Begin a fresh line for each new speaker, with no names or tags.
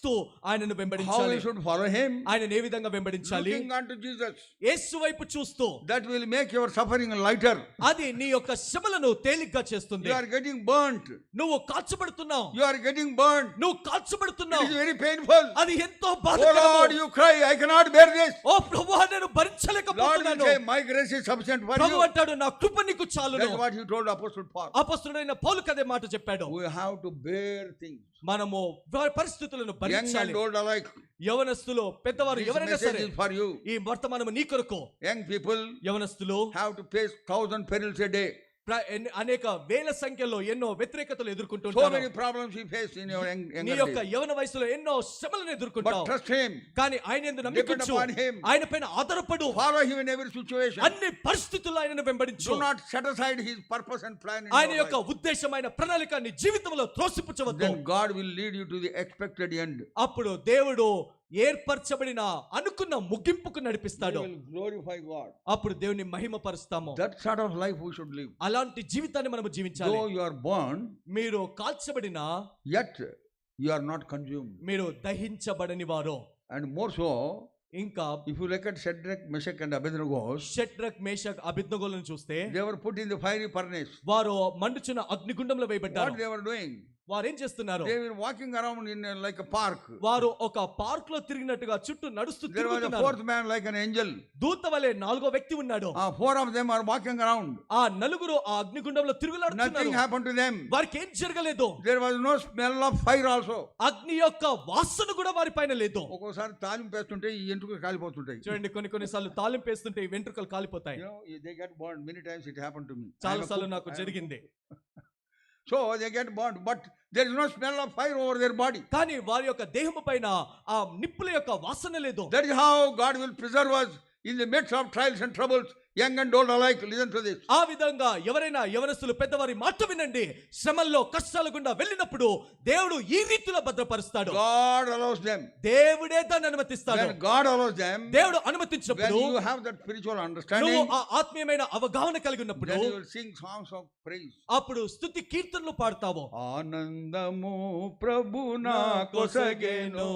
చూస్తూ ఆయనను
How
వెంబడించాలి.
we should follow him?
ఆయనను ఏ విధంగా వెంబడించాలి?
Looking unto Jesus.
యేసు వైపు చూస్తూ.
That will make your suffering lighter.
అది నీ యొక్క శ్రమలను తేలిగ్గా చేస్తుంది.
You are getting burnt.
నువ్వు కాల్చబడుతున్నావు.
You are getting burnt.
నువ్వు కాల్చబడుతున్నావు.
It is very painful.
అది ఎంతో
Oh
బాధాకరము.
Lord, you cry, I cannot bear this.
ఓ ప్రభువా నేను
Lord will
భరించలేకపోతున్నాను.
say, my grace is sufficient for
Prabhu
you.
అంటాడు నా కృప నీకు చాలును.
That's what he told Apostle Paul.
అపొస్తలుడైన పౌలుకు అదే మాట చెప్పాడు.
We have to bear things.
మనము పరిస్థితులను
Young
భరించాలి.
and old alike.
యవనస్తులు పెద్దవారు
This
ఎవరైనా
message
సరే
is for you.
ఈ వర్తమానము నీ కొరకు.
Young people
యవనస్తులు
have to face 1,000 perils a day.
అనేక వేల సంఖ్యలో ఎన్నో వ్యతిరేకతలు
So
ఎదుర్కొంటుంటారు.
many problems you face in your
నీ
younger
యొక్క
days.
యవన వయసులో ఎన్నో శ్రమలను
But
ఎదుర్కొంటావు.
trust him.
కానీ ఆయన యందు నమ్మికుంచు.
Depend upon him.
ఆయన పైన ఆధారపడు.
Follow him in every situation.
అన్ని పరిస్థితుల్లో ఆయనను వెంబడించు.
Do not set aside his purpose and plan in
ఆయన
your
యొక్క
life.
ఉద్దేశమైన ప్రణాళిక నీ జీవితంలో త్రోసిపుచ్చవద్దు.
Then God will lead you to the expected end.
అప్పుడు దేవుడు ఏర్పరచబడిన అనుకున్న ముగింపుకు
You
నడిపిస్తాడు.
will glorify God.
అప్పుడు దేవుని మహిమపరుస్తాము.
That sort of life we should live.
అలాంటి జీవితాన్ని మనము జీవించాలి.
Though you are born,
మీరు కాల్చబడిన
yet you are not consumed.
మీరు దహించబడని వారు.
And more so,
ఇంకా
if you look at Shadrach, Meshach and Abednego,
Shadrach Meshach అబేద్నెగోలను చూస్తే
they were put in the fiery furnace.
వారు మండుచున్న అగ్నిగుండంలో
What
వేయబడ్డారు.
they were doing?
వారు ఏం చేస్తున్నారు?
They were walking around in like a park.
వారు ఒక పార్క్ లో తిరిగినట్టుగా చుట్టూ నడుస్తూ
There was a
తిరుగుతున్నారు.
fourth man like an angel.
దూత వలె నాలుగో వ్యక్తి ఉన్నాడు.
Four of them are walking around.
ఆ నలుగురు ఆ అగ్నిగుండంలో తిరుగులాడుతున్నారు.
Nothing happened to them.
వారికి ఏం జరగలేదు.
There was no smell of fire also.
అగ్ని యొక్క వాసన కూడా వారి పైన లేదు.
ఒక్కోసారి తాలింపు వేస్తుంటే ఈ ఎంట్రుకలు కాలిపోతుంటాయి.
చూడండి కొన్నిసార్లు తాలింపు వేస్తుంటే ఈ వెంట్రుకలు కాలిపోతాయి.
You know, they get burned. Many times it happened to me.
చాలా సార్లు నాకు జరిగింది.
So they get burned, but there is no smell of fire over their body.
కానీ వారి యొక్క దేహము పైన ఆ నిప్పుల యొక్క వాసన లేదు.
That is how God will preserve us in the midst of trials and troubles. Young and old alike, listen to this.
ఆ విధంగా ఎవరైనా యవనస్తులు పెద్దవారి మాట వినండి. శ్రమల్లో కష్టాల గుండా వెళ్ళినప్పుడు దేవుడు ఈ రీతిలో భద్రపరుస్తాడు.
God allows them.
దేవుడే దాన్ని అనుమతిస్తాడు.
When God allows them,
దేవుడు
when
అనుమతించినప్పుడు
you have that spiritual
నువ్వు
understanding,
ఆ ఆత్మీయమైన అవగాహన కలిగి ఉన్నప్పుడు
then you will sing songs of praise.
అప్పుడు స్తుతి కీర్తనలు పాడతావు.
ఆనందము ప్రభు నా కొసగెను.